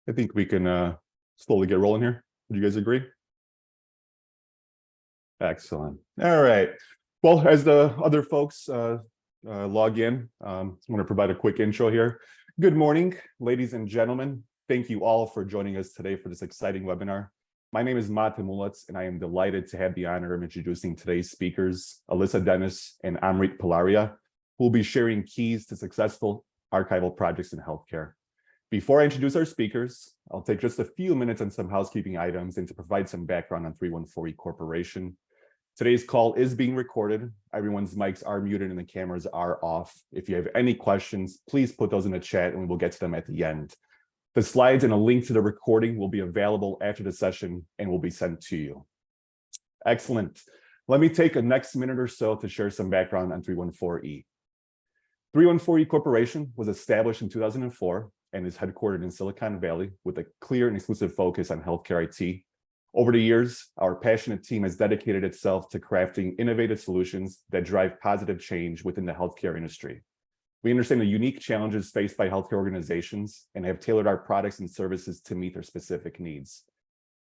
I think we can slowly get rolling here. Would you guys agree? Excellent. All right. Well, as the other folks log in, I want to provide a quick intro here. Good morning, ladies and gentlemen. Thank you all for joining us today for this exciting webinar. My name is Mate Mulets, and I am delighted to have the honor of introducing today's speakers, Alyssa Dennis and Amrit Palaria, who will be sharing keys to successful archival projects in healthcare. Before I introduce our speakers, I'll take just a few minutes on some housekeeping items and to provide some background on 314E Corporation. Today's call is being recorded. Everyone's mics are muted and the cameras are off. If you have any questions, please put those in the chat and we will get to them at the end. The slides and a link to the recording will be available after the session and will be sent to you. Excellent. Let me take a next minute or so to share some background on 314E. 314E Corporation was established in 2004 and is headquartered in Silicon Valley with a clear and exclusive focus on healthcare IT. Over the years, our passionate team has dedicated itself to crafting innovative solutions that drive positive change within the healthcare industry. We understand the unique challenges faced by healthcare organizations and have tailored our products and services to meet their specific needs.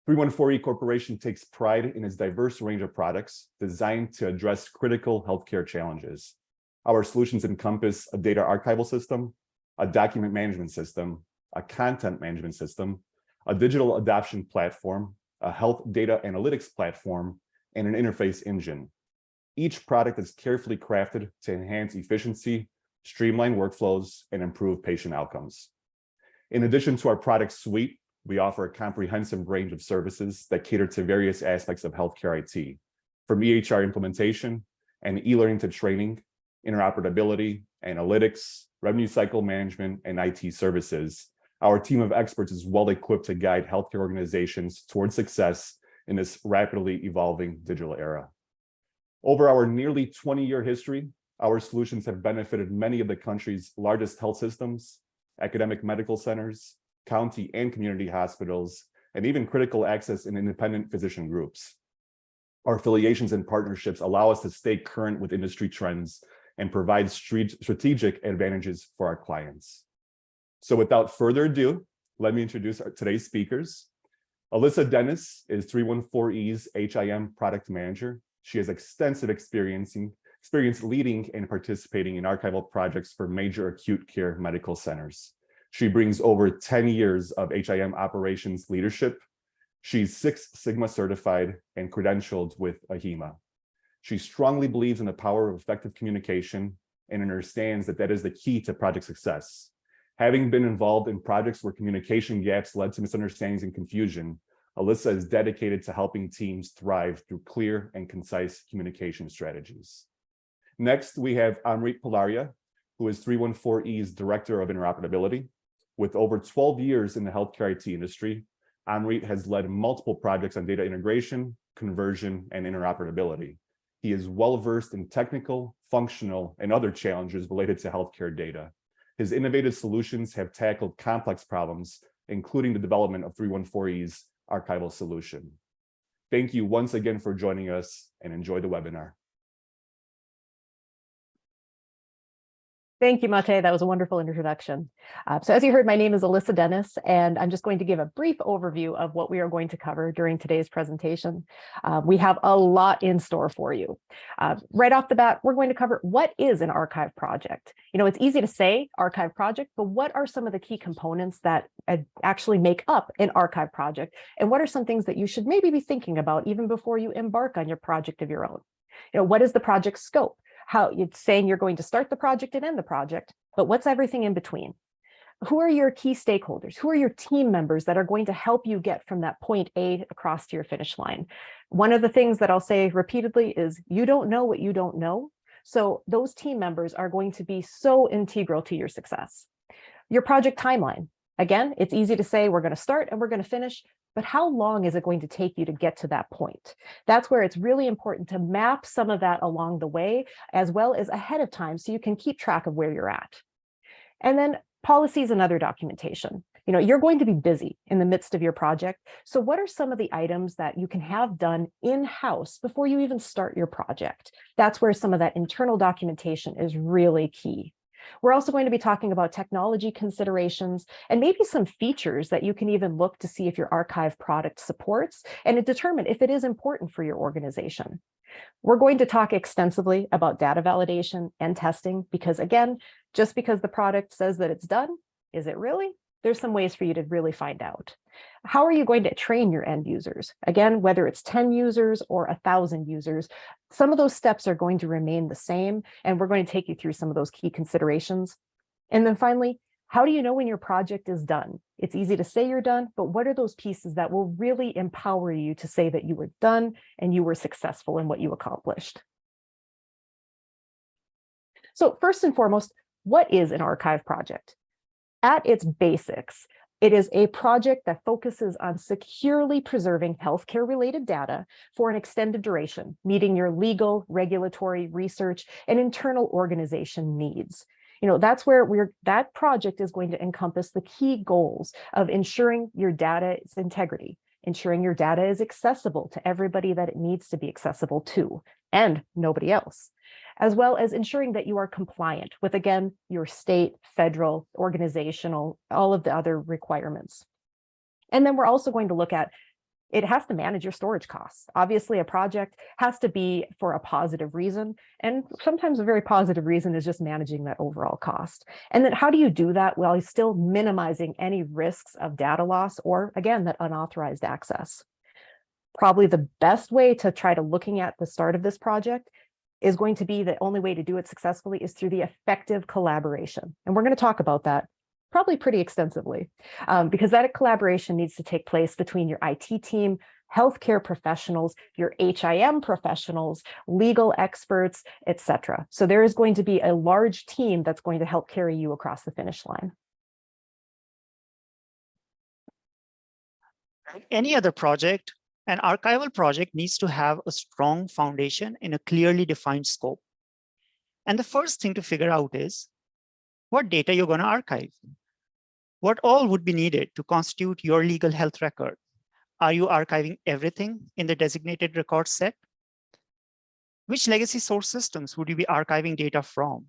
314E Corporation takes pride in its diverse range of products designed to address critical healthcare challenges. Our solutions encompass a data archival system, a document management system, a content management system, a digital adoption platform, a health data analytics platform, and an interface engine. Each product is carefully crafted to enhance efficiency, streamline workflows, and improve patient outcomes. In addition to our product suite, we offer a comprehensive range of services that cater to various aspects of healthcare IT, from EHR implementation and e-learning to training, interoperability, analytics, revenue cycle management, and IT services. Our team of experts is well equipped to guide healthcare organizations towards success in this rapidly evolving digital era. Over our nearly 20-year history, our solutions have benefited many of the country's largest health systems, academic medical centers, county and community hospitals, and even critical access and independent physician groups. Our affiliations and partnerships allow us to stay current with industry trends and provide strategic advantages for our clients. So without further ado, let me introduce today's speakers. Alyssa Dennis is 314E's HIM product manager. She has extensive experience leading and participating in archival projects for major acute care medical centers. She brings over 10 years of HIM operations leadership. She's Six Sigma certified and credentialed with AHIMA. She strongly believes in the power of effective communication and understands that that is the key to project success. Having been involved in projects where communication gaps led to misunderstandings and confusion, Alyssa is dedicated to helping teams thrive through clear and concise communication strategies. Next, we have Amrit Palaria, who is 314E's Director of Interoperability. With over 12 years in the healthcare IT industry, Amrit has led multiple projects on data integration, conversion, and interoperability. He is well-versed in technical, functional, and other challenges related to healthcare data. His innovative solutions have tackled complex problems, including the development of 314E's archival solution. Thank you once again for joining us and enjoy the webinar. Thank you, Mate. That was a wonderful introduction. So as you heard, my name is Alyssa Dennis, and I'm just going to give a brief overview of what we are going to cover during today's presentation. We have a lot in store for you. Right off the bat, we're going to cover what is an archive project. You know, it's easy to say archive project, but what are some of the key components that actually make up an archive project? And what are some things that you should maybe be thinking about even before you embark on your project of your own? You know, what is the project scope? How it's saying you're going to start the project and end the project, but what's everything in between? Who are your key stakeholders? Who are your team members that are going to help you get from that point A across to your finish line? One of the things that I'll say repeatedly is you don't know what you don't know. So those team members are going to be so integral to your success. Your project timeline. Again, it's easy to say we're going to start and we're going to finish, but how long is it going to take you to get to that point? That's where it's really important to map some of that along the way, as well as ahead of time, so you can keep track of where you're at. And then policies and other documentation. You know, you're going to be busy in the midst of your project. So what are some of the items that you can have done in-house before you even start your project? That's where some of that internal documentation is really key. We're also going to be talking about technology considerations and maybe some features that you can even look to see if your archive product supports and determine if it is important for your organization. We're going to talk extensively about data validation and testing because, again, just because the product says that it's done, is it really? There's some ways for you to really find out. How are you going to train your end users? Again, whether it's 10 users or 1,000 users, some of those steps are going to remain the same, and we're going to take you through some of those key considerations. And then finally, how do you know when your project is done? It's easy to say you're done, but what are those pieces that will really empower you to say that you were done and you were successful in what you accomplished? So first and foremost, what is an archive project? At its basics, it is a project that focuses on securely preserving healthcare-related data for an extended duration, meeting your legal, regulatory, research, and internal organization needs. That's where that project is going to encompass the key goals of ensuring your data's integrity, ensuring your data is accessible to everybody that it needs to be accessible to, and nobody else, as well as ensuring that you are compliant with, again, your state, federal, organizational, all of the other requirements. And then we're also going to look at, it has to manage your storage costs. Obviously, a project has to be for a positive reason. And sometimes a very positive reason is just managing that overall cost. And then how do you do that while still minimizing any risks of data loss or, again, that unauthorized access? Probably the best way to try to looking at the start of this project is going to be the only way to do it successfully is through the effective collaboration. And we're going to talk about that probably pretty extensively because that collaboration needs to take place between your IT team, healthcare professionals, your HIM professionals, legal experts, etc. So there is going to be a large team that's going to help carry you across the finish line. Any other project, an archival project needs to have a strong foundation in a clearly defined scope. And the first thing to figure out is what data you're going to archive. What all would be needed to constitute your legal health record? Are you archiving everything in the designated record set? Which legacy source systems would you be archiving data from?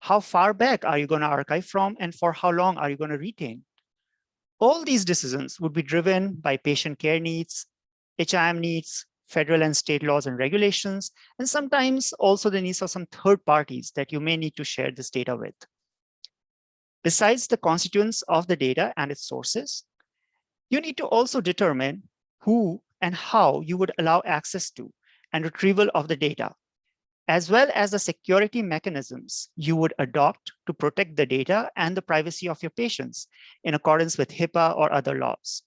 How far back are you going to archive from, and for how long are you going to retain? All these decisions would be driven by patient care needs, HIM needs, federal and state laws and regulations, and sometimes also the needs of some third parties that you may need to share this data with. Besides the constituents of the data and its sources, you need to also determine who and how you would allow access to and retrieval of the data, as well as the security mechanisms you would adopt to protect the data and the privacy of your patients in accordance with HIPAA or other laws.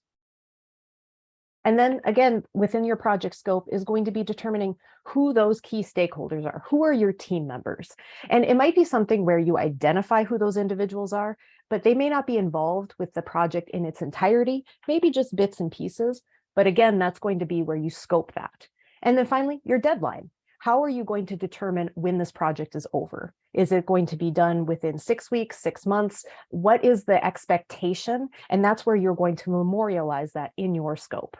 And then again, within your project scope is going to be determining who those key stakeholders are. Who are your team members? And it might be something where you identify who those individuals are, but they may not be involved with the project in its entirety, maybe just bits and pieces. But again, that's going to be where you scope that. And then finally, your deadline. How are you going to determine when this project is over? Is it going to be done within 6 weeks, 6 months? What is the expectation? And that's where you're going to memorialize that in your scope.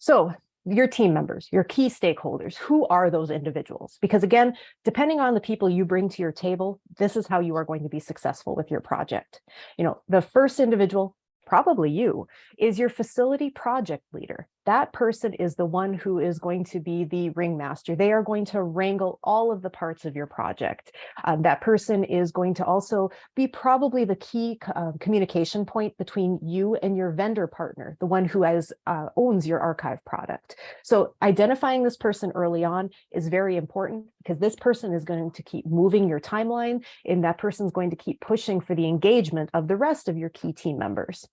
So your team members, your key stakeholders, who are those individuals? Because again, depending on the people you bring to your table, this is how you are going to be successful with your project. The first individual, probably you, is your facility project leader. That person is the one who is going to be the ringmaster. They are going to wrangle all of the parts of your project. That person is going to also be probably the key communication point between you and your vendor partner, the one who owns your archive product. So identifying this person early on is very important because this person is going to keep moving your timeline, and that person is going to keep pushing for the engagement of the rest of your key team members.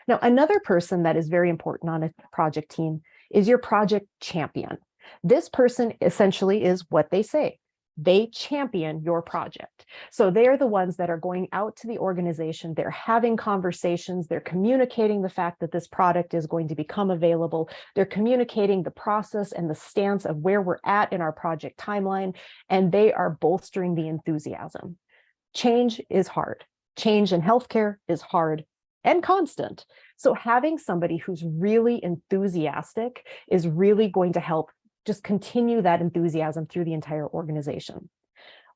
Now, another person that is very important on a project team is your project champion. This person essentially is what they say. They champion your project. So they are the ones that are going out to the organization. They're having conversations. They're communicating the fact that this product is going to become available. They're communicating the process and the stance of where we're at in our project timeline, and they are bolstering the enthusiasm. Change is hard. Change in healthcare is hard and constant. So having somebody who's really enthusiastic is really going to help just continue that enthusiasm through the entire organization.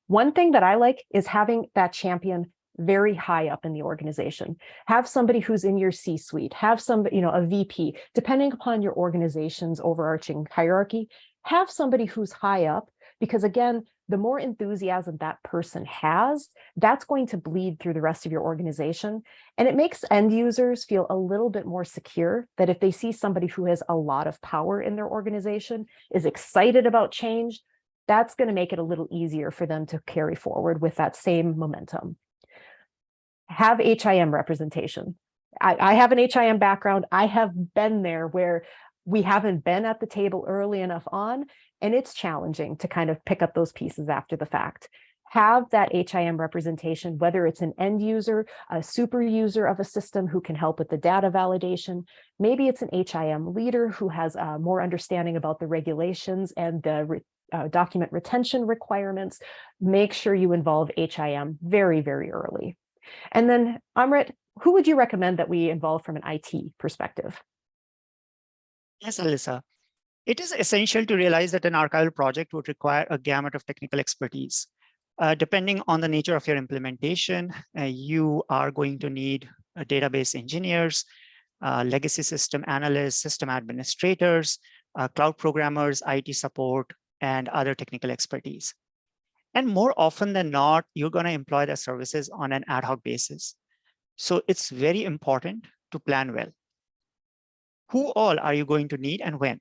One thing that I like is having that champion very high up in the organization. Have somebody who's in your C-suite, have somebody, a VP, depending upon your organization's overarching hierarchy, have somebody who's high up, because again, the more enthusiasm that person has, that's going to bleed through the rest of your organization. And it makes end users feel a little bit more secure that if they see somebody who has a lot of power in their organization, is excited about change, that's going to make it a little easier for them to carry forward with that same momentum. Have HIM representation. I have an HIM background. I have been there where we haven't been at the table early enough on, and it's challenging to kind of pick up those pieces after the fact. Have that HIM representation, whether it's an end user, a super user of a system who can help with the data validation. Maybe it's an HIM leader who has more understanding about the regulations and the document retention requirements. Make sure you involve HIM very, very early. And then, Amrit, who would you recommend that we involve from an IT perspective? Yes, Alyssa. It is essential to realize that an archival project would require a gamut of technical expertise. Depending on the nature of your implementation, you are going to need database engineers, legacy system analysts, system administrators, cloud programmers, IT support, and other technical expertise. And more often than not, you're going to employ their services on an ad hoc basis. So it's very important to plan well. Who all are you going to need and when?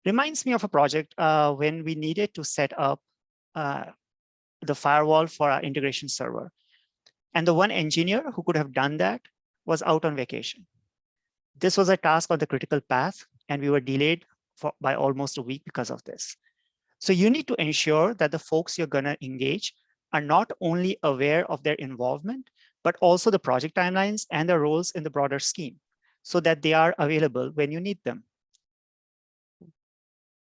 Reminds me of a project when we needed to set up the firewall for our integration server. And the one engineer who could have done that was out on vacation. This was a task on the critical path, and we were delayed by almost a week because of this. So you need to ensure that the folks you're going to engage are not only aware of their involvement, but also the project timelines and their roles in the broader scheme, so that they are available when you need them.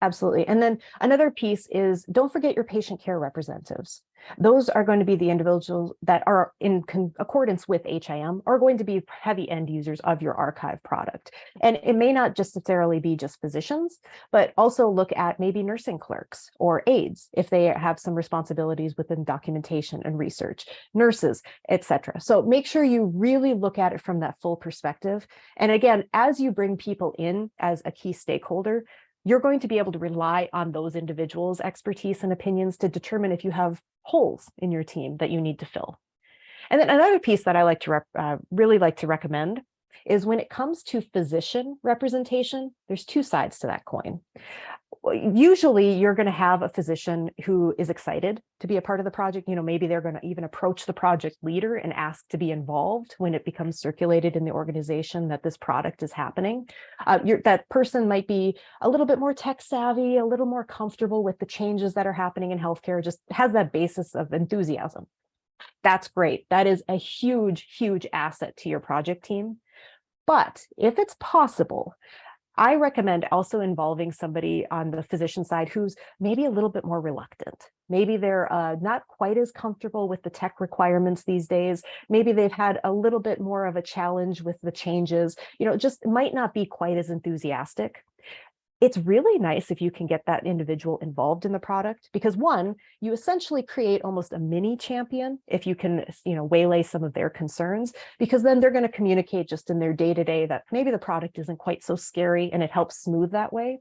Absolutely. And then another piece is, don't forget your patient care representatives. Those are going to be the individuals that are in accordance with HIM, are going to be heavy end users of your archive product. And it may not just necessarily be just physicians, but also look at maybe nursing clerks or aides if they have some responsibilities within documentation and research, nurses, etc. So make sure you really look at it from that full perspective. And again, as you bring people in as a key stakeholder, you're going to be able to rely on those individuals' expertise and opinions to determine if you have holes in your team that you need to fill. And then another piece that I like to really like to recommend is when it comes to physician representation, there's two sides to that coin. Usually you're going to have a physician who is excited to be a part of the project. Maybe they're going to even approach the project leader and ask to be involved when it becomes circulated in the organization that this product is happening. That person might be a little bit more tech savvy, a little more comfortable with the changes that are happening in healthcare, just has that basis of enthusiasm. That's great. That is a huge, huge asset to your project team. But if it's possible, I recommend also involving somebody on the physician side who's maybe a little bit more reluctant. Maybe they're not quite as comfortable with the tech requirements these days. Maybe they've had a little bit more of a challenge with the changes, just might not be quite as enthusiastic. It's really nice if you can get that individual involved in the product, because one, you essentially create almost a mini champion if you can, waylay some of their concerns, because then they're going to communicate just in their day-to-day that maybe the product isn't quite so scary, and it helps smooth that way.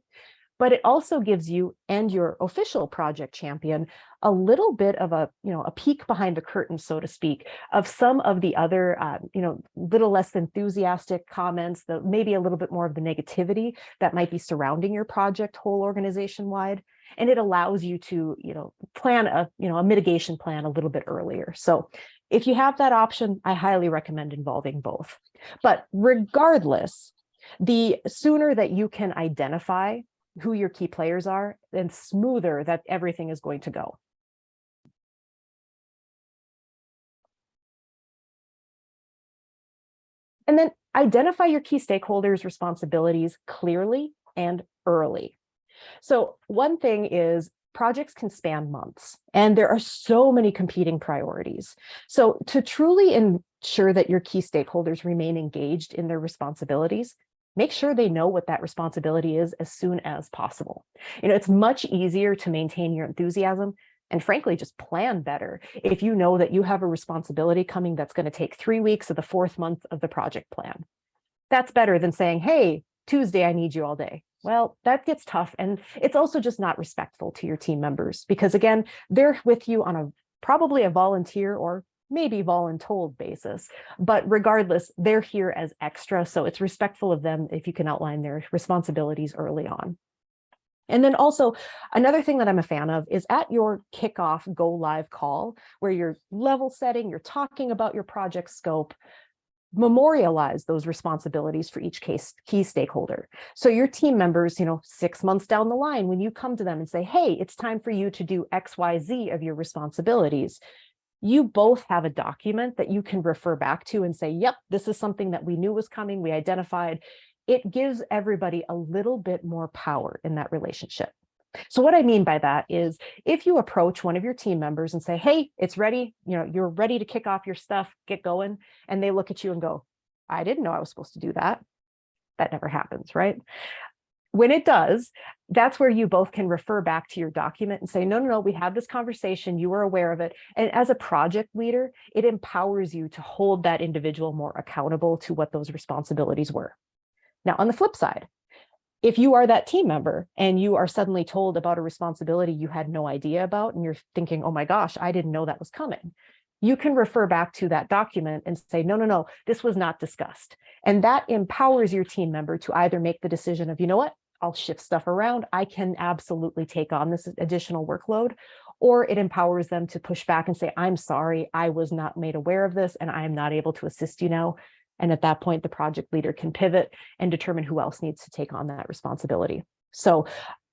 But it also gives you and your official project champion a little bit of a peek behind the curtain, so to speak, of some of the other, little less enthusiastic comments, maybe a little bit more of the negativity that might be surrounding your project whole organization wide. And it allows you to, plan a mitigation plan a little bit earlier. So if you have that option, I highly recommend involving both. But regardless, the sooner that you can identify who your key players are, then smoother that everything is going to go. And then identify your key stakeholders' responsibilities clearly and early. So one thing is projects can span months, and there are so many competing priorities. So to truly ensure that your key stakeholders remain engaged in their responsibilities, make sure they know what that responsibility is as soon as possible. It's much easier to maintain your enthusiasm and frankly, just plan better if you know that you have a responsibility coming that's going to take 3 weeks of the 4th month of the project plan. That's better than saying, hey, Tuesday, I need you all day. Well, that gets tough. And it's also just not respectful to your team members because again, they're with you on probably a volunteer or maybe voluntold basis, but regardless, they're here as extra. So it's respectful of them if you can outline their responsibilities early on. And then also another thing that I'm a fan of is at your kickoff go live call, where you're level setting, you're talking about your project scope, memorialize those responsibilities for each key stakeholder. So your team members, 6 months down the line, when you come to them and say, hey, it's time for you to do X, Y, Z of your responsibilities, you both have a document that you can refer back to and say, yep, this is something that we knew was coming, we identified. It gives everybody a little bit more power in that relationship. So what I mean by that is if you approach one of your team members and say, hey, it's ready, you're ready to kick off your stuff, get going. And they look at you and go, I didn't know I was supposed to do that. That never happens, right? When it does, that's where you both can refer back to your document and say, no, we had this conversation, you were aware of it. And as a project leader, it empowers you to hold that individual more accountable to what those responsibilities were. Now, on the flip side, if you are that team member and you are suddenly told about a responsibility you had no idea about, and you're thinking, oh my gosh, I didn't know that was coming, you can refer back to that document and say, no, this was not discussed. And that empowers your team member to either make the decision of, you know what, I'll shift stuff around, I can absolutely take on this additional workload, or it empowers them to push back and say, I'm sorry, I was not made aware of this and I am not able to assist you now. And at that point, the project leader can pivot and determine who else needs to take on that responsibility. So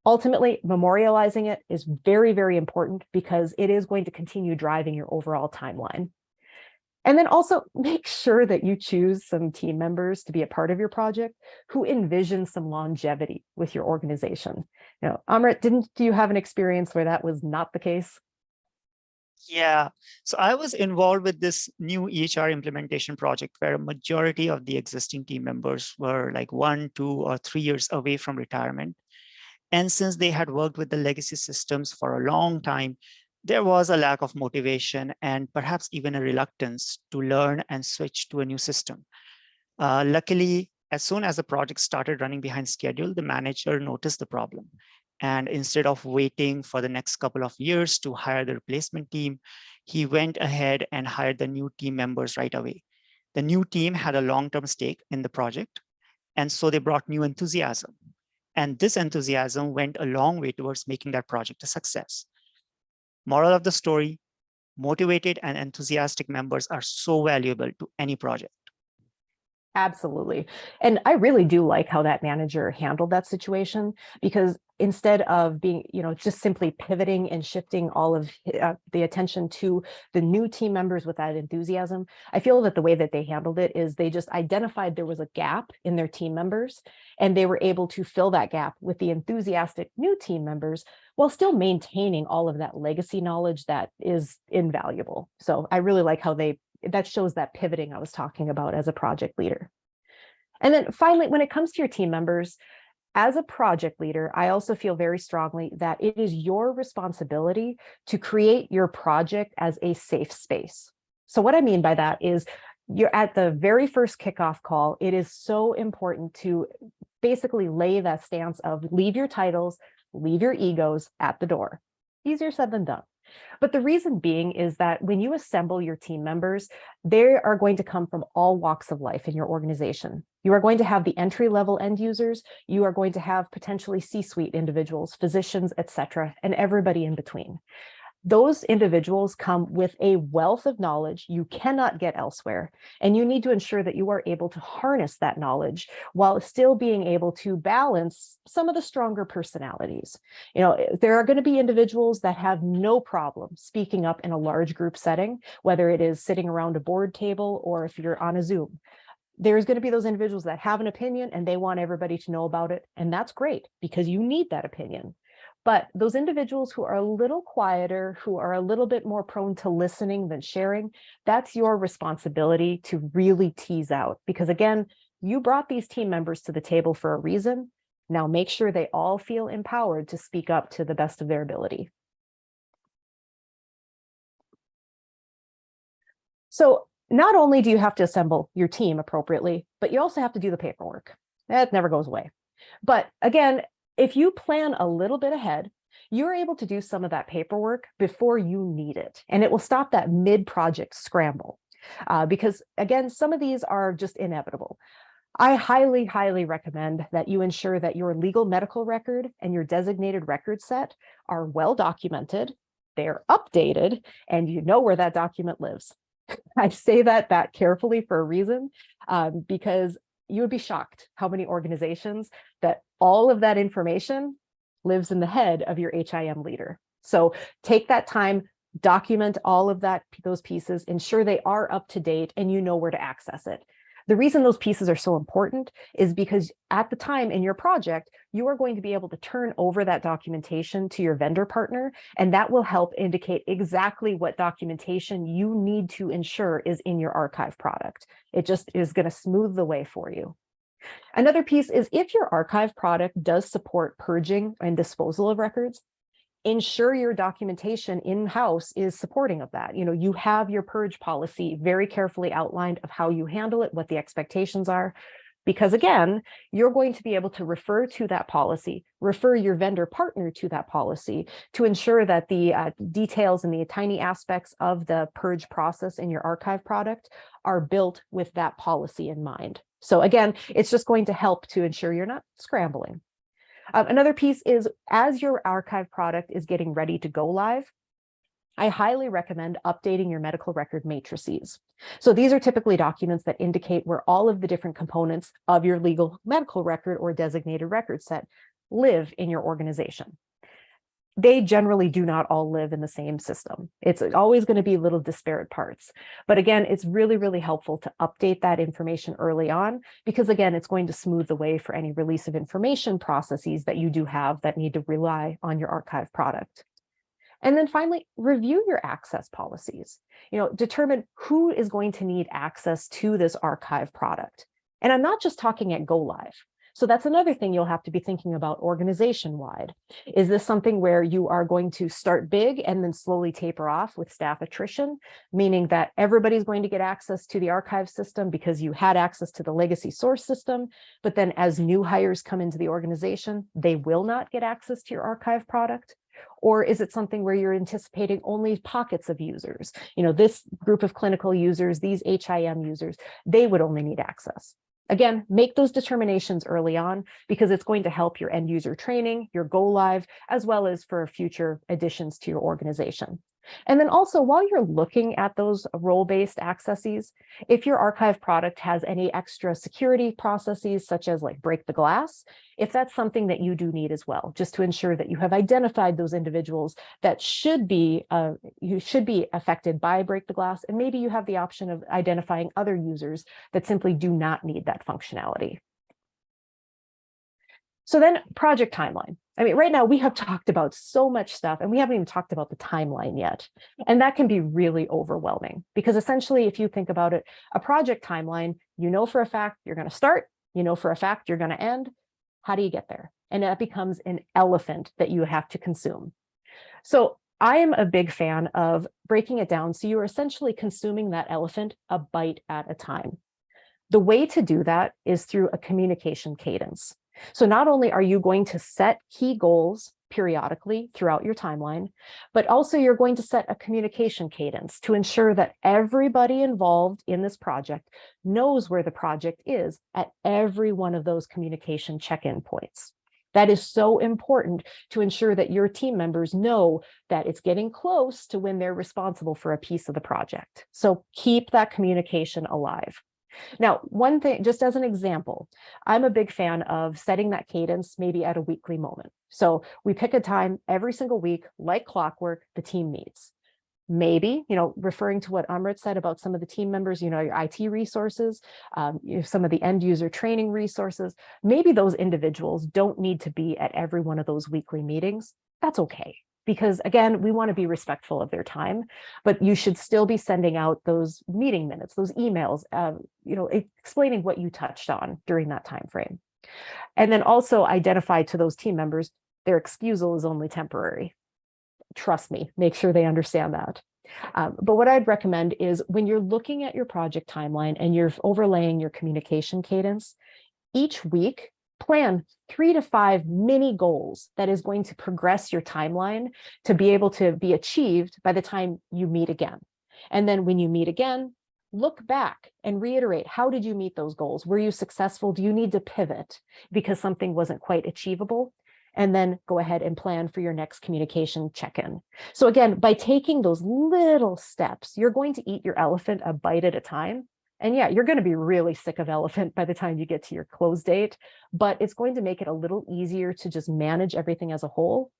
ultimately, memorializing it is very, very important because it is going to continue driving your overall timeline. And then also make sure that you choose some team members to be a part of your project who envision some longevity with your organization. Amrit, do you have an experience where that was not the case? Yeah, so I was involved with this new EHR implementation project where a majority of the existing team members were like 1, 2, or 3 years away from retirement. And since they had worked with the legacy systems for a long time, there was a lack of motivation and perhaps even a reluctance to learn and switch to a new system. Luckily, as soon as the project started running behind schedule, the manager noticed the problem. And instead of waiting for the next couple of years to hire the replacement team, he went ahead and hired the new team members right away. The new team had a long-term stake in the project, and so they brought new enthusiasm. And this enthusiasm went a long way towards making that project a success. Moral of the story, motivated and enthusiastic members are so valuable to any project. Absolutely. And I really do like how that manager handled that situation, because instead of being, just simply pivoting and shifting all of the attention to the new team members with that enthusiasm, I feel that the way that they handled it is they just identified there was a gap in their team members, and they were able to fill that gap with the enthusiastic new team members while still maintaining all of that legacy knowledge that is invaluable. So I really like how that shows that pivoting I was talking about as a project leader. And then finally, when it comes to your team members, as a project leader, I also feel very strongly that it is your responsibility to create your project as a safe space. So what I mean by that is you're at the very first kickoff call. It is so important to basically lay that stance of leave your titles, leave your egos at the door. Easier said than done. But the reason being is that when you assemble your team members, they are going to come from all walks of life in your organization. You are going to have the entry-level end users, you are going to have potentially C-suite individuals, physicians, etc., and everybody in between. Those individuals come with a wealth of knowledge you cannot get elsewhere, and you need to ensure that you are able to harness that knowledge while still being able to balance some of the stronger personalities. There are going to be individuals that have no problem speaking up in a large group setting, whether it is sitting around a board table or if you're on a Zoom. There's going to be those individuals that have an opinion and they want everybody to know about it, and that's great because you need that opinion. But those individuals who are a little quieter, who are a little bit more prone to listening than sharing, that's your responsibility to really tease out. Because again, You brought these team members to the table for a reason. Now make sure they all feel empowered to speak up to the best of their ability. So not only do you have to assemble your team appropriately, but you also have to do the paperwork. That never goes away. But again, if you plan a little bit ahead, you're able to do some of that paperwork before you need it. And it will stop that mid-project scramble. Because again, some of these are just inevitable. I highly, highly recommend that you ensure that your legal medical record and your designated record set are well documented, they're updated, and you know where that document lives. I say that carefully for a reason, because you would be shocked how many organizations that all of that information lives in the head of your HIM leader. So take that time, document all of those pieces, ensure they are up to date and you know where to access it. The reason those pieces are so important is because at the time in your project, you are going to be able to turn over that documentation to your vendor partner, and that will help indicate exactly what documentation you need to ensure is in your archive product. It just is going to smooth the way for you. Another piece is if your archive product does support purging and disposal of records, ensure your documentation in-house is supporting of that. You know, you have your purge policy very carefully outlined of how you handle it, what the expectations are, because again, you're going to be able to refer to that policy, refer your vendor partner to that policy to ensure that the details and the tiny aspects of the purge process in your archive product are built with that policy in mind. So again, it's just going to help to ensure you're not scrambling. Another piece is as your archive product is getting ready to go live, I highly recommend updating your medical record matrices. So these are typically documents that indicate where all of the different components of your legal medical record or designated record set live in your organization. They generally do not all live in the same system. It's always going to be little disparate parts. But again, it's really, really helpful to update that information early on, because again, it's going to smooth the way for any release of information processes that you do have that need to rely on your archive product. And then finally, review your access policies. You know, determine who is going to need access to this archive product. And I'm not just talking at go live. So that's another thing you'll have to be thinking about organization-wide. Is this something where you are going to start big and then slowly taper off with staff attrition, meaning that everybody's going to get access to the archive system because you had access to the legacy source system, but then as new hires come into the organization, they will not get access to your archive product? Or is it something where you're anticipating only pockets of users? You know, this group of clinical users, these HIM users, they would only need access. Again, make those determinations early on because it's going to help your end user training, your go live, as well as for future additions to your organization. And then also, while you're looking at those role-based accesses, if your archive product has any extra security processes, such as like break the glass, if that's something that you do need as well, just to ensure that you have identified those individuals that should be affected by break the glass, and maybe you have the option of identifying other users that simply do not need that functionality. So then project timeline. I mean, right now we have talked about so much stuff and we haven't even talked about the timeline yet. And that can be really overwhelming because essentially, if you think about it, a project timeline, you know for a fact you're going to start, you know for a fact you're going to end. How do you get there? And that becomes an elephant that you have to consume. So I am a big fan of breaking it down. So you're essentially consuming that elephant a bite at a time. The way to do that is through a communication cadence. So not only are you going to set key goals periodically throughout your timeline, but also you're going to set a communication cadence to ensure that everybody involved in this project knows where the project is at every one of those communication check-in points. That is so important to ensure that your team members know that it's getting close to when they're responsible for a piece of the project. So keep that communication alive. Now, one thing, just as an example, I'm a big fan of setting that cadence maybe at a weekly moment. So we pick a time every single week, like clockwork, the team meets. Maybe, you know, referring to what Amrit said about some of the team members, you know, your IT resources, some of the end user training resources, maybe those individuals don't need to be at every one of those weekly meetings. That's okay. because again, we want to be respectful of their time, but you should still be sending out those meeting minutes, those emails, explaining what you touched on during that time frame. And then also identify to those team members, their excusal is only temporary. Trust me, make sure they understand that. But what I'd recommend is when you're looking at your project timeline and you're overlaying your communication cadence, each week, plan 3 to 5 mini goals that is going to progress your timeline to be able to be achieved by the time you meet again. And then when you meet again, look back and reiterate, how did you meet those goals? Were you successful? Do you need to pivot because something wasn't quite achievable? And then go ahead and plan for your next communication check-in. So again, by taking those little steps, you're going to eat your elephant a bite at a time. And yeah, you're going to be really sick of elephant by the time you get to your close date, but it's going to make it a little easier to just manage everything as a whole.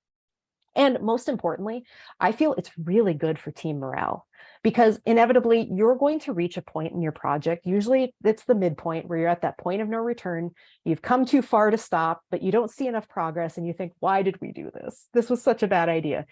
And most importantly, I feel it's really good for team morale, because inevitably you're going to reach a point in your project. Usually it's the midpoint where you're at that point of no return. You've come too far to stop, but you don't see enough progress and you think, why did we do this? This was such a bad idea.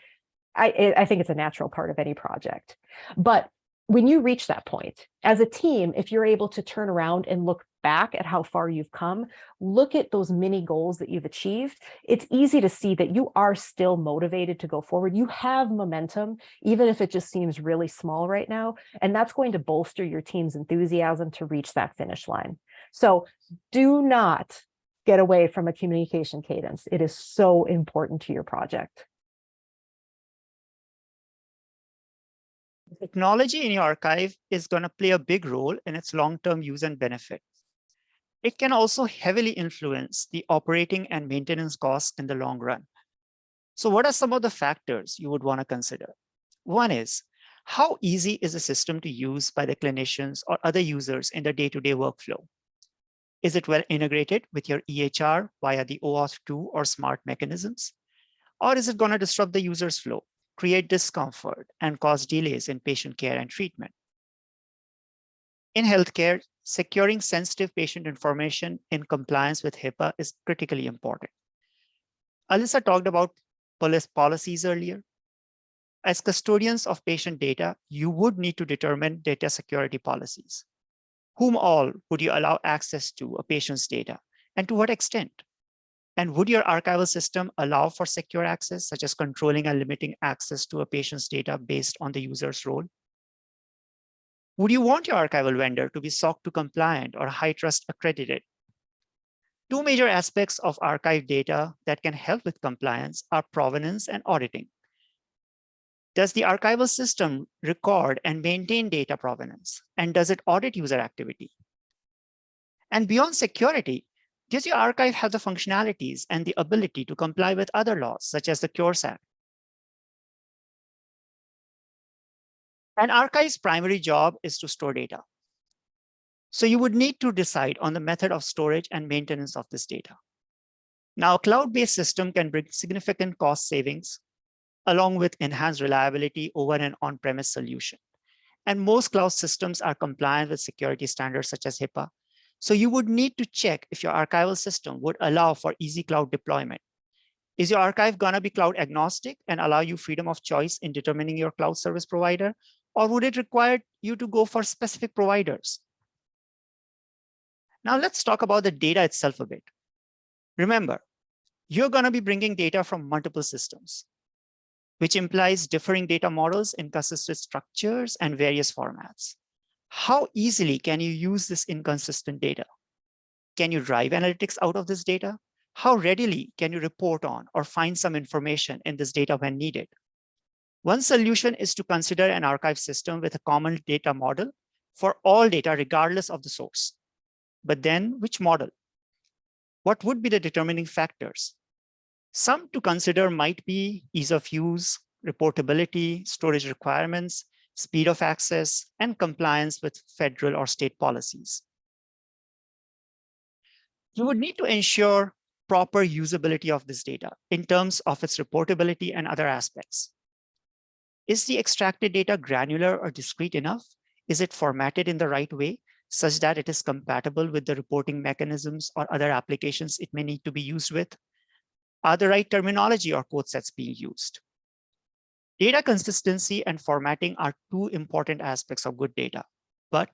I think it's a natural part of any project. But when you reach that point, as a team, if you're able to turn around and look back at how far you've come, look at those mini goals that you've achieved, it's easy to see that you are still motivated to go forward. You have momentum, even if it just seems really small right now, and that's going to bolster your team's enthusiasm to reach that finish line. So do not get away from a communication cadence. It is so important to your project. Technology in your archive is going to play a big role in its long-term use and benefit. It can also heavily influence the operating and maintenance costs in the long run. So what are some of the factors you would want to consider? One is, how easy is the system to use by the clinicians or other users in the day-to-day workflow? Is it well integrated with your EHR via the OAuth 2 or smart mechanisms? Or is it going to disrupt the user's flow, create discomfort, and cause delays in patient care and treatment? In healthcare, securing sensitive patient information in compliance with HIPAA is critically important. Alyssa talked about policies earlier. As custodians of patient data, you would need to determine data security policies. Whom all would you allow access to a patient's data, and to what extent? And would your archival system allow for secure access, such as controlling and limiting access to a patient's data based on the user's role? Would you want your archival vendor to be SOC 2 compliant or HITRUST accredited? Two major aspects of archive data that can help with compliance are provenance and auditing. Does the archival system record and maintain data provenance? And does it audit user activity? And beyond security, does your archive have the functionalities and the ability to comply with other laws, such as the Cures Act? An archive's primary job is to store data. So you would need to decide on the method of storage and maintenance of this data. Now, a cloud-based system can bring significant cost savings, along with enhanced reliability over an on-premise solution. And most cloud systems are compliant with security standards such as HIPAA. So you would need to check if your archival system would allow for easy cloud deployment. Is your archive going to be cloud agnostic and allow you freedom of choice in determining your cloud service provider? Or would it require you to go for specific providers? Now let's talk about the data itself a bit. Remember, you're going to be bringing data from multiple systems, which implies differing data models, inconsistent structures, and various formats. How easily can you use this inconsistent data? Can you drive analytics out of this data? How readily can you report on or find some information in this data when needed? One solution is to consider an archive system with a common data model for all data, regardless of the source. But then, which model? What would be the determining factors? Some to consider might be ease of use, reportability, storage requirements, speed of access, and compliance with federal or state policies. You would need to ensure proper usability of this data in terms of its reportability and other aspects. Is the extracted data granular or discrete enough? Is it formatted in the right way, such that it is compatible with the reporting mechanisms or other applications it may need to be used with? Are the right terminology or code sets being used? Data consistency and formatting are two important aspects of good data, but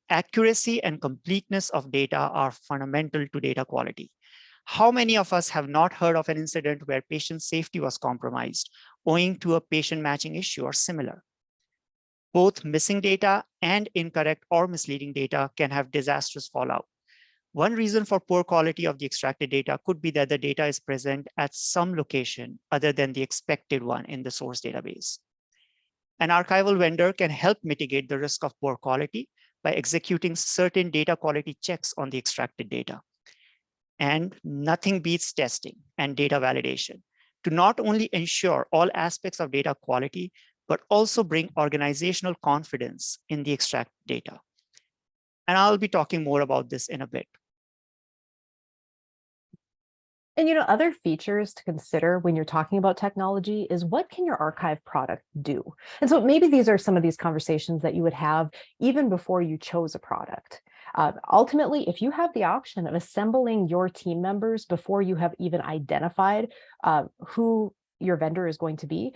accuracy and completeness of data are fundamental to data quality. How many of us have not heard of an incident where patient safety was compromised owing to a patient matching issue or similar? Both missing data and incorrect or misleading data can have disastrous fallout. One reason for poor quality of the extracted data could be that the data is present at some location other than the expected one in the source database. An archival vendor can help mitigate the risk of poor quality by executing certain data quality checks on the extracted data. And nothing beats testing and data validation to not only ensure all aspects of data quality, but also bring organizational confidence in the extracted data. And I'll be talking more about this in a bit. And other features to consider when you're talking about technology is what can your archive product do? And so maybe these are some of these conversations that you would have even before you chose a product. Ultimately, if you have the option of assembling your team members before you have even identified who your vendor is going to be,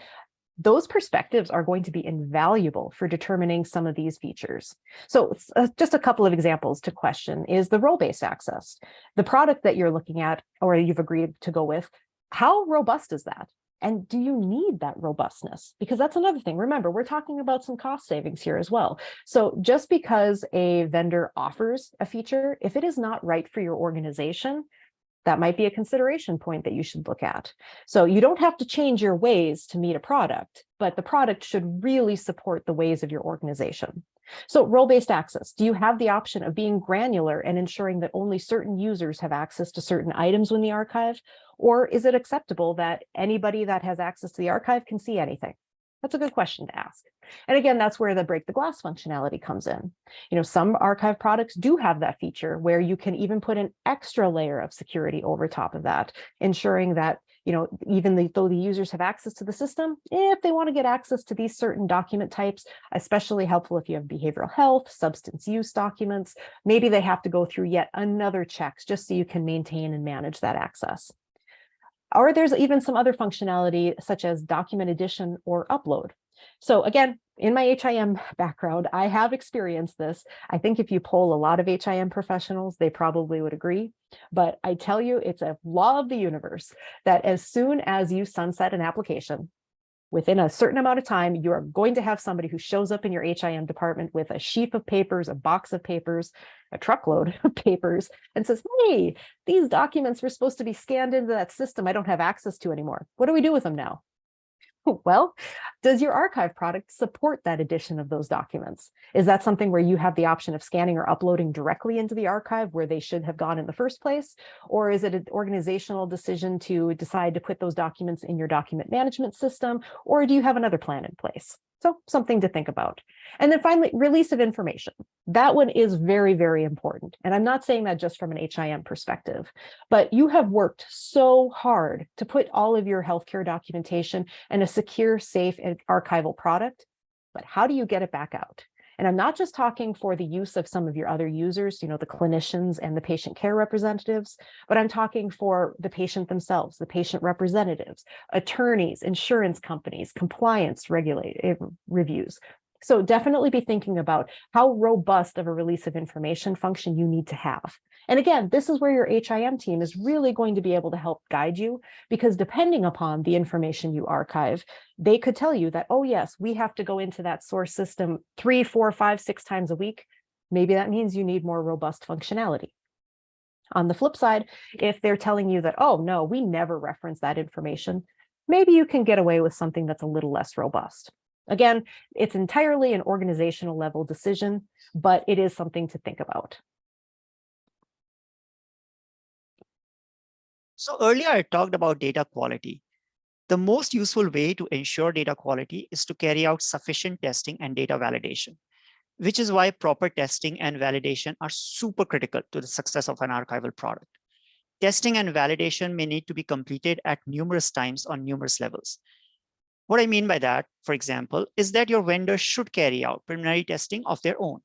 those perspectives are going to be invaluable for determining some of these features. So just a couple of examples to question is the role-based access. The product that you're looking at or you've agreed to go with, how robust is that? And do you need that robustness? Because that's another thing. Remember, we're talking about some cost savings here as well. So just because a vendor offers a feature, if it is not right for your organization, that might be a consideration point that you should look at. So you don't have to change your ways to meet a product, but the product should really support the ways of your organization. So role-based access, do you have the option of being granular and ensuring that only certain users have access to certain items in the archive? Or is it acceptable that anybody that has access to the archive can see anything? That's a good question to ask. And again, that's where the break the glass functionality comes in. Some archive products do have that feature where you can even put an extra layer of security over top of that, ensuring that, even though the users have access to the system, if they want to get access to these certain document types, especially helpful if you have behavioral health, substance use documents, maybe they have to go through yet another checks just so you can maintain and manage that access. Or there's even some other functionality such as document addition or upload. So again, in my HIM background, I have experienced this. I think if you poll a lot of HIM professionals, they probably would agree. But I tell you, it's a law of the universe that as soon as you sunset an application, within a certain amount of time, you are going to have somebody who shows up in your HIM department with a sheaf of papers, a box of papers, a truckload of papers, and says, hey, these documents were supposed to be scanned into that system I don't have access to anymore. What do we do with them now? Well, does your archive product support that addition of those documents? Is that something where you have the option of scanning or uploading directly into the archive where they should have gone in the first place? Or is it an organizational decision to decide to put those documents in your document management system? Or do you have another plan in place? So something to think about. And then finally, release of information. That one is very, very important. And I'm not saying that just from an HIM perspective, but you have worked so hard to put all of your healthcare documentation in a secure, safe, and archival product. But how do you get it back out? And I'm not just talking for the use of some of your other users, the clinicians and the patient care representatives, but I'm talking for the patient themselves, the patient representatives, attorneys, insurance companies, compliance reviews. So definitely be thinking about how robust of a release of information function you need to have. And again, this is where your HIM team is really going to be able to help guide you, because depending upon the information you archive, they could tell you that, oh yes, we have to go into that source system 3, 4, 5, 6 times a week. Maybe that means you need more robust functionality. On the flip side, if they're telling you that, oh no, we never reference that information, maybe you can get away with something that's a little less robust. Again, it's entirely an organizational level decision, but it is something to think about. So earlier I talked about data quality. The most useful way to ensure data quality is to carry out sufficient testing and data validation, which is why proper testing and validation are super critical to the success of an archival product. Testing and validation may need to be completed at numerous times on numerous levels. What I mean by that, for example, is that your vendor should carry out preliminary testing of their own.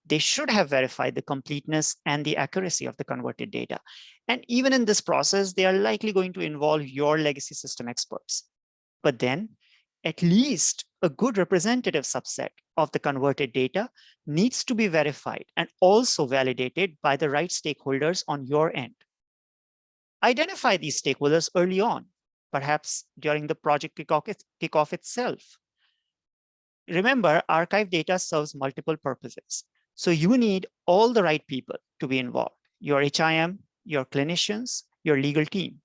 They should have verified the completeness and the accuracy of the converted data. And even in this process, they are likely going to involve your legacy system experts. But then at least a good representative subset of the converted data needs to be verified and also validated by the right stakeholders on your end. Identify these stakeholders early on, perhaps during the project kickoff itself. Remember, archive data serves multiple purposes. So you need all the right people to be involved, your HIM, your clinicians, your legal team.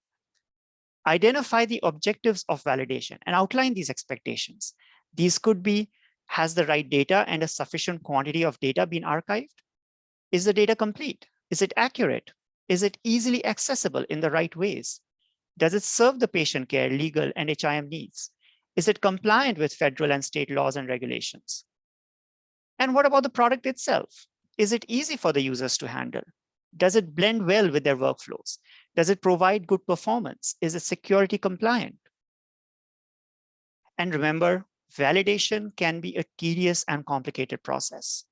Identify the objectives of validation and outline these expectations. These could be, has the right data and a sufficient quantity of data been archived? Is the data complete? Is it accurate? Is it easily accessible in the right ways? Does it serve the patient care, legal, and HIM needs? Is it compliant with federal and state laws and regulations? And what about the product itself? Is it easy for the users to handle? Does it blend well with their workflows? Does it provide good performance? Is it security compliant? And remember, validation can be a tedious and complicated process.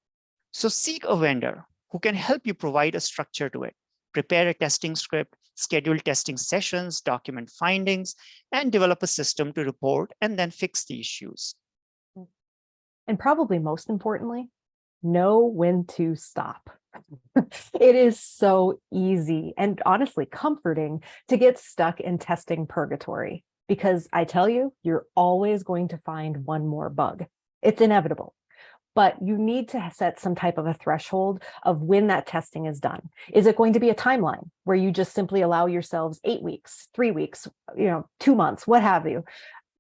So seek a vendor who can help you provide a structure to it. Prepare a testing script, schedule testing sessions, document findings, and develop a system to report and then fix the issues. And probably most importantly, know when to stop. It is so easy and honestly comforting to get stuck in testing purgatory, because I tell you, you're always going to find one more bug. It's inevitable. But you need to set some type of a threshold of when that testing is done. Is it going to be a timeline where you just simply allow yourselves 8 weeks, 3 weeks, 2 months, what have you?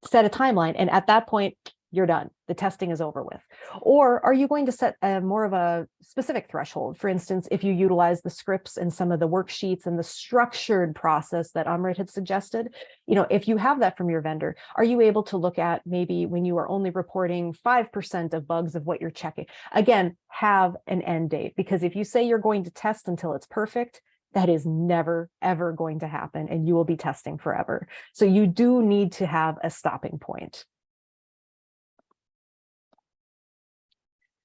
Set a timeline, and at that point, you're done. The testing is over with. Or are you going to set more of a specific threshold? For instance, if you utilize the scripts and some of the worksheets and the structured process that Amrit had suggested, if you have that from your vendor, are you able to look at maybe when you are only reporting 5% of bugs of what you're checking? Again, have an end date, because if you say you're going to test until it's perfect, that is never, ever going to happen, and you will be testing forever. So you do need to have a stopping point.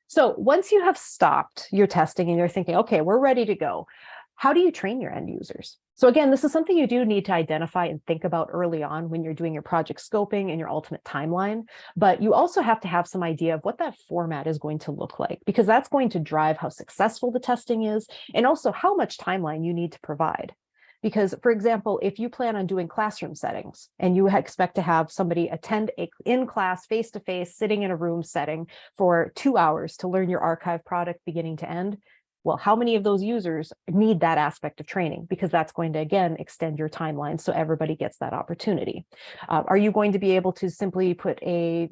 So once you have stopped your testing and you're thinking, okay, we're ready to go, how do you train your end users? So again, this is something you do need to identify and think about early on when you're doing your project scoping and your ultimate timeline. But you also have to have some idea of what that format is going to look like, because that's going to drive how successful the testing is and also how much timeline you need to provide. Because, for example, if you plan on doing classroom settings and you expect to have somebody attend a in-class, face-to-face, sitting in a room setting for 2 hours to learn your archive product beginning to end, well, how many of those users need that aspect of training? Because that's going to, again, extend your timeline so everybody gets that opportunity. Are you going to be able to simply put a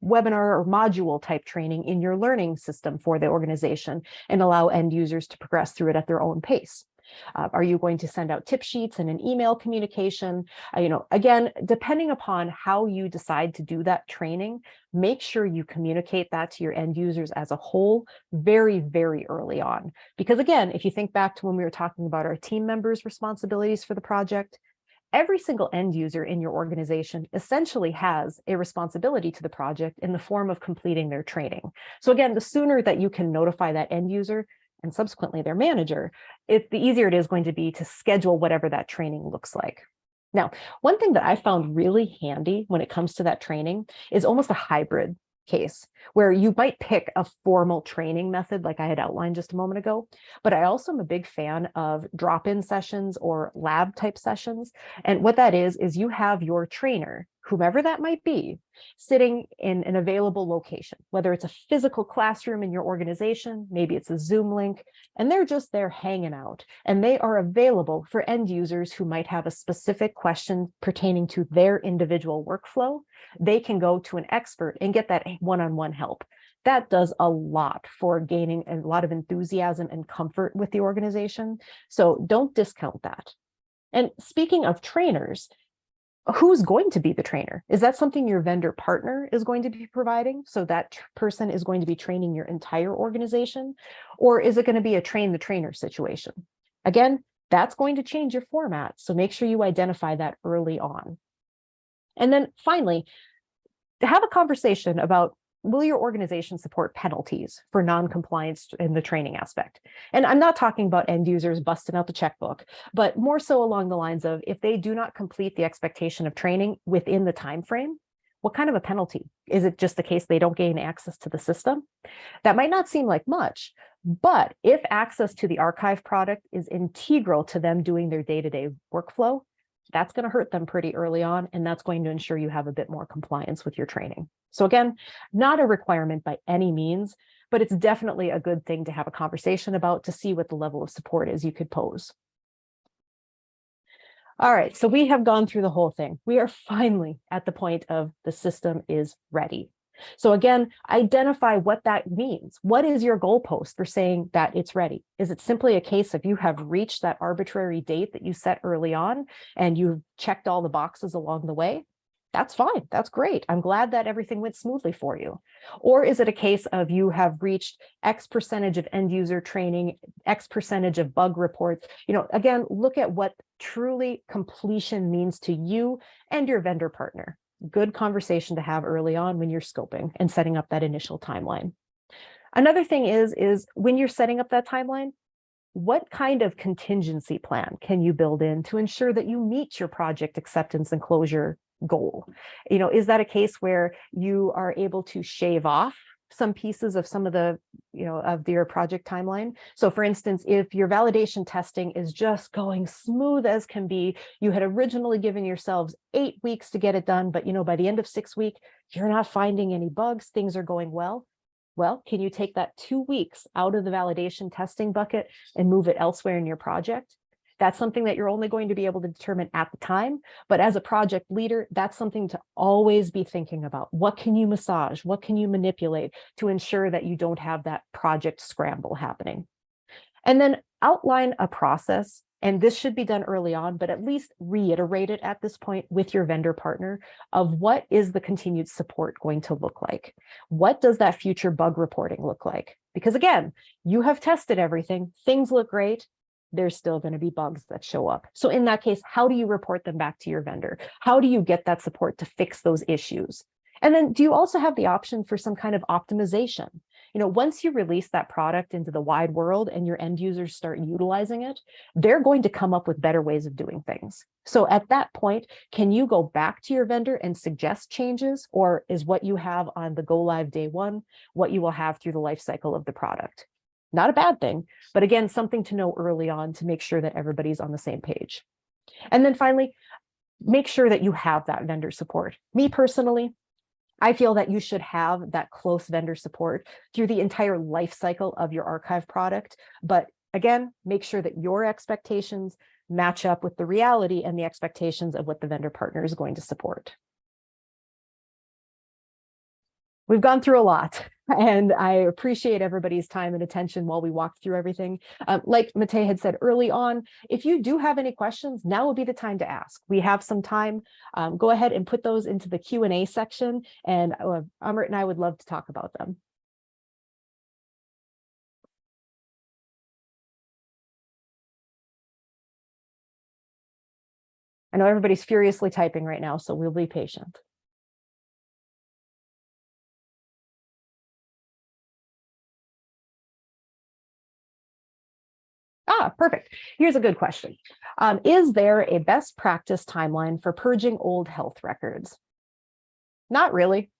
webinar or module type training in your learning system for the organization and allow end users to progress through it at their own pace? Are you going to send out tip sheets and an email communication? Again, depending upon how you decide to do that training, make sure you communicate that to your end users as a whole very, very early on. Because again, if you think back to when we were talking about our team members' responsibilities for the project, every single end user in your organization essentially has a responsibility to the project in the form of completing their training. So again, the sooner that you can notify that end user and subsequently their manager, the easier it is going to be to schedule whatever that training looks like. Now, one thing that I found really handy when it comes to that training is almost a hybrid case where you might pick a formal training method like I had outlined just a moment ago, but I also am a big fan of drop-in sessions or lab type sessions. And what that is you have your trainer, whomever that might be, sitting in an available location, whether it's a physical classroom in your organization, maybe it's a Zoom link, and they're just there hanging out, and they are available for end users who might have a specific question pertaining to their individual workflow. They can go to an expert and get that one-on-one help. That does a lot for gaining a lot of enthusiasm and comfort with the organization. So don't discount that. And speaking of trainers, who's going to be the trainer? Is that something your vendor partner is going to be providing? So that person is going to be training your entire organization? Or is it going to be a train the trainer situation? Again, that's going to change your format. So make sure you identify that early on. And then finally, have a conversation about, will your organization support penalties for non-compliance in the training aspect? And I'm not talking about end users busting out the checkbook, but more so along the lines of, if they do not complete the expectation of training within the time frame, What kind of a penalty? Is it just the case they don't gain access to the system? That might not seem like much, but if access to the archive product is integral to them doing their day-to-day workflow, that's going to hurt them pretty early on, and that's going to ensure you have a bit more compliance with your training. So again, not a requirement by any means, but it's definitely a good thing to have a conversation about to see what the level of support is you could pose. All right, so we have gone through the whole thing. We are finally at the point of the system is ready. So again, identify what that means. What is your goalpost for saying that it's ready? Is it simply a case of you have reached that arbitrary date that you set early on and you've checked all the boxes along the way? That's fine. That's great. I'm glad that everything went smoothly for you. Or is it a case of you have reached X percentage of end user training, X percentage of bug reports? Again, look at what truly completion means to you and your vendor partner. Good conversation to have early on when you're scoping and setting up that initial timeline. Another thing is when you're setting up that timeline, what kind of contingency plan can you build in to ensure that you meet your project acceptance and closure goal? Is that a case where you are able to shave off some pieces of some of the, of your project timeline? So for instance, if your validation testing is just going smooth as can be, you had originally given yourselves 8 weeks to get it done, but by the end of 6 weeks, you're not finding any bugs, things are going well. Well, can you take that 2 weeks out of the validation testing bucket and move it elsewhere in your project? That's something that you're only going to be able to determine at the time. But as a project leader, that's something to always be thinking about. What can you massage? What can you manipulate to ensure that you don't have that project scramble happening? And then outline a process. And this should be done early on, but at least reiterate it at this point with your vendor partner of what is the continued support going to look like? What does that future bug reporting look like? Because again, you have tested everything, things look great, there's still going to be bugs that show up. So in that case, how do you report them back to your vendor? How do you get that support to fix those issues? And then do you also have the option for some kind of optimization? Once you release that product into the wide world and your end users start utilizing it, they're going to come up with better ways of doing things. So at that point, can you go back to your vendor and suggest changes, or is what you have on the go live day one what you will have through the life cycle of the product? Not a bad thing, but again, something to know early on to make sure that everybody's on the same page. And then finally, make sure that you have that vendor support. Me personally, I feel that you should have that close vendor support through the entire life cycle of your archive product. But again, make sure that your expectations match up with the reality and the expectations of what the vendor partner is going to support. We've gone through a lot, and I appreciate everybody's time and attention while we walked through everything. Like Matej had said early on, if you do have any questions, now would be the time to ask. We have some time. Go ahead and put those into the Q&A section, and Amrit and I would love to talk about them. I know everybody's furiously typing right now, so we'll be patient. Perfect. Here's a good question. Is there a best practice timeline for purging old health records? Not really.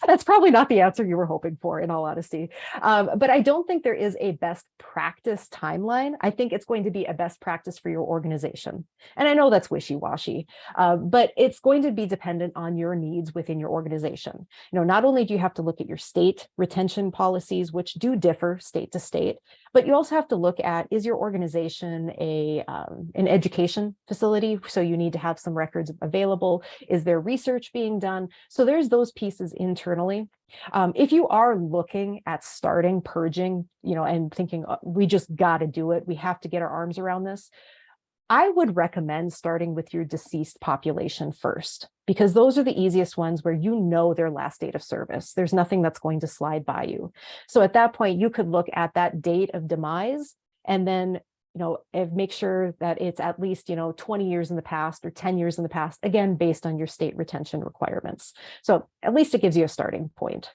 That's probably not the answer you were hoping for, in all honesty. But I don't think there is a best practice timeline. I think it's going to be a best practice for your organization. And I know that's wishy-washy, but it's going to be dependent on your needs within your organization. Not only do you have to look at your state retention policies, which do differ state to state, but you also have to look at, is your organization an education facility? So you need to have some records available. Is there research being done? So there's those pieces internally. If you are looking at starting purging, and thinking, we just got to do it, we have to get our arms around this, I would recommend starting with your deceased population first, because those are the easiest ones where their last date of service. There's nothing that's going to slide by you. So at that point, you could look at that date of demise and then make sure that it's at least 20 years in the past or 10 years in the past, again, based on your state retention requirements. So at least it gives you a starting point.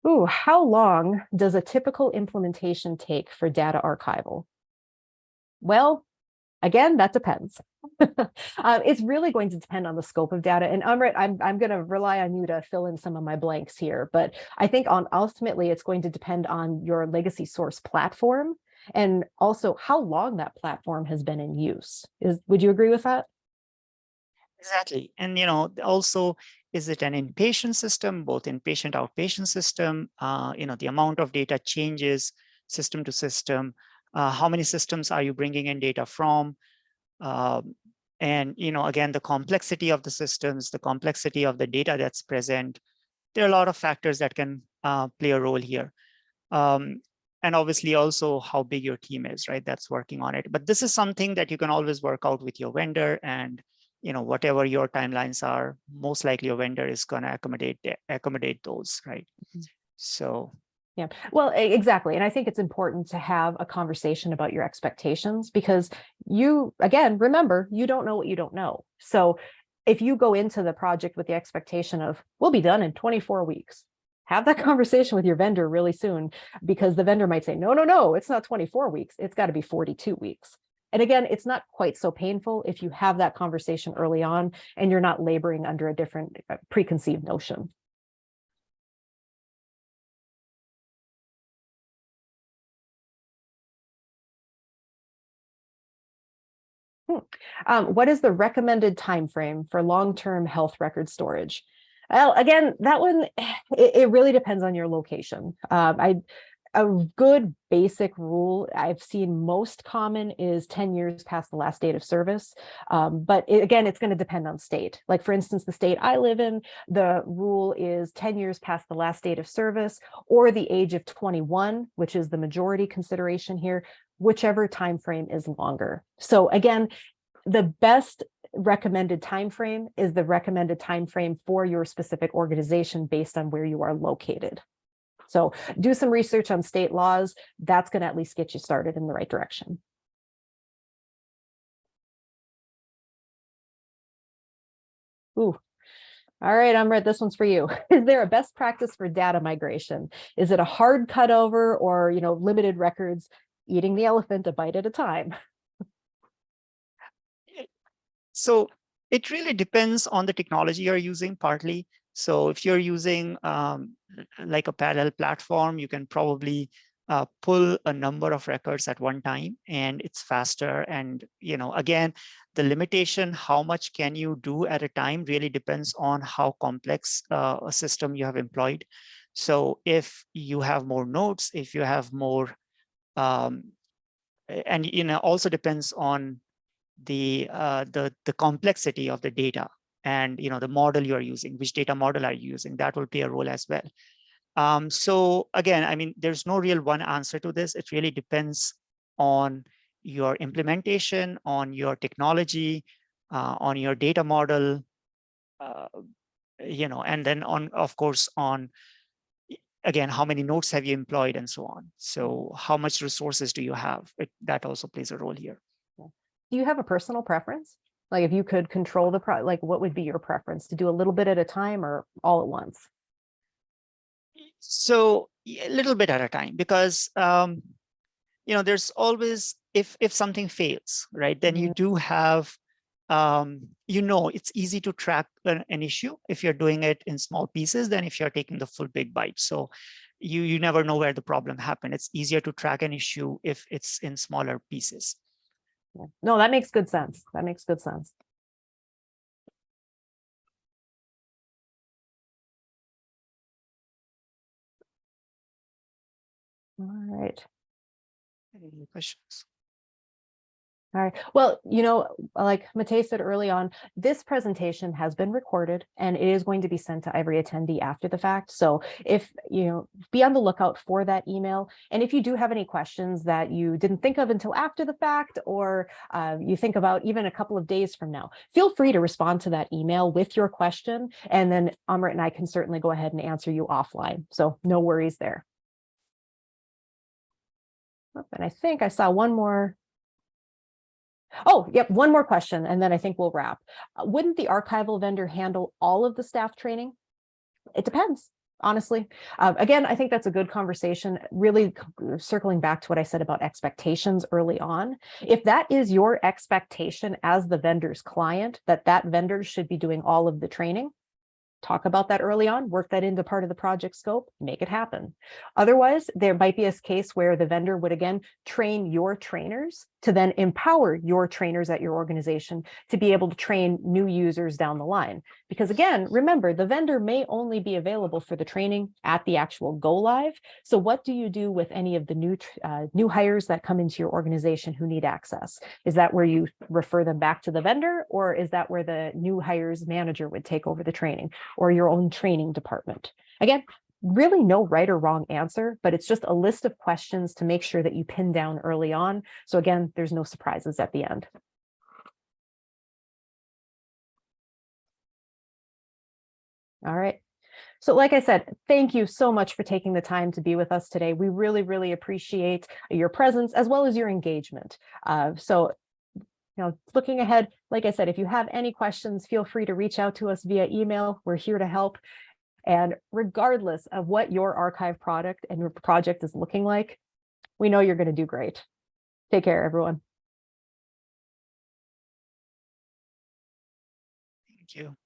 Ooh, how long does a typical implementation take for data archival? Well, Again, that depends. It's really going to depend on the scope of data. And Amrit, I'm going to rely on you to fill in some of my blanks here. But I think ultimately, it's going to depend on your legacy source platform and also how long that platform has been in use. Would you agree with that? Exactly. And, also, is it an inpatient system, both inpatient, outpatient system? The amount of data changes system to system. How many systems are you bringing in data from? And, again, the complexity of the systems, the complexity of the data that's present. There are a lot of factors that can play a role here. And obviously also how big your team is, right? That's working on it. But this is something that you can always work out with your vendor, and whatever your timelines are, most likely your vendor is going to accommodate those, right? So yeah, well, exactly. And I think it's important to have a conversation about your expectations, because again, remember, you don't know what you don't know. So if you go into the project with the expectation of, we'll be done in 24 weeks, have that conversation with your vendor really soon, because the vendor might say, no, it's not 24 weeks. It's got to be 42 weeks. And again, it's not quite so painful if you have that conversation early on and you're not laboring under a different preconceived notion. What is the recommended time frame for long-term health record storage? Well, again, that one, it really depends on your location. A good basic rule I've seen most common is 10 years past the last date of service. But again, it's going to depend on state. Like, for instance, the state I live in, the rule is 10 years past the last date of service or the age of 21, which is the majority consideration here, whichever time frame is longer. So again, the best recommended time frame is the recommended time frame for your specific organization based on where you are located. So do some research on state laws. That's going to at least get you started in the right direction. Ooh. All right, Amrit, this one's for you. Is there a best practice for data migration? Is it a hard cutover or, limited records, eating the elephant a bite at a time? So it really depends on the technology you're using partly. So if you're using like a parallel platform, you can probably pull a number of records at one time, and it's faster. And again, the limitation, how much can you do at a time, really depends on how complex a system you have employed. So if you have more nodes, if you have more, and also depends on the complexity of the data, and the model you're using, which data model are you using, that will play a role as well. So again, I mean, there's no real one answer to this. It really depends on your implementation, on your technology, on your data model, and then of course, on again, how many nodes have you employed and so on. So how much resources do you have? That also plays a role here. Do you have a personal preference? Like, if you could control like, what would be your preference, to do a little bit at a time or all at once? So a little bit at a time, because there's always, if something fails, right, then you do have, it's easy to track an issue if you're doing it in small pieces than if you're taking the full big bite. So you never know where the problem happened. It's easier to track an issue if it's in smaller pieces. Yeah. No, that makes good sense. That makes good sense. All right. Any questions? All right. Well, like Matej said early on, this presentation has been recorded and it is going to be sent to every attendee after the fact. So if, be on the lookout for that email. And if you do have any questions that you didn't think of until after the fact, or you think about even a couple of days from now, feel free to respond to that email with your question. And then Amrit and I can certainly go ahead and answer you offline. So no worries there. And I think I saw one more. Oh, yep. One more question, and then I think we'll wrap. Wouldn't the archival vendor handle all of the staff training? It depends. honestly. Again, I think that's a good conversation, really circling back to what I said about expectations early on. If that is your expectation as the vendor's client, that vendor should be doing all of the training, talk about that early on, work that into part of the project scope, make it happen. Otherwise, there might be a case where the vendor would again train your trainers to then empower your trainers at your organization to be able to train new users down the line. Because again, remember, the vendor may only be available for the training at the actual go live. So what do you do with any of the new hires that come into your organization who need access? Is that where you refer them back to the vendor, or is that where the new hires manager would take over the training, or your own training department? Again, really no right or wrong answer, but it's just a list of questions to make sure that you pin down early on. So again, there's no surprises at the end. All right. So like I said, thank you so much for taking the time to be with us today. We really, really appreciate your presence as well as your engagement. Looking ahead, like I said, if you have any questions, feel free to reach out to us via email. We're here to help. And regardless of what your archive product and your project is looking like, we know you're going to do great. Take care, everyone. Thank you.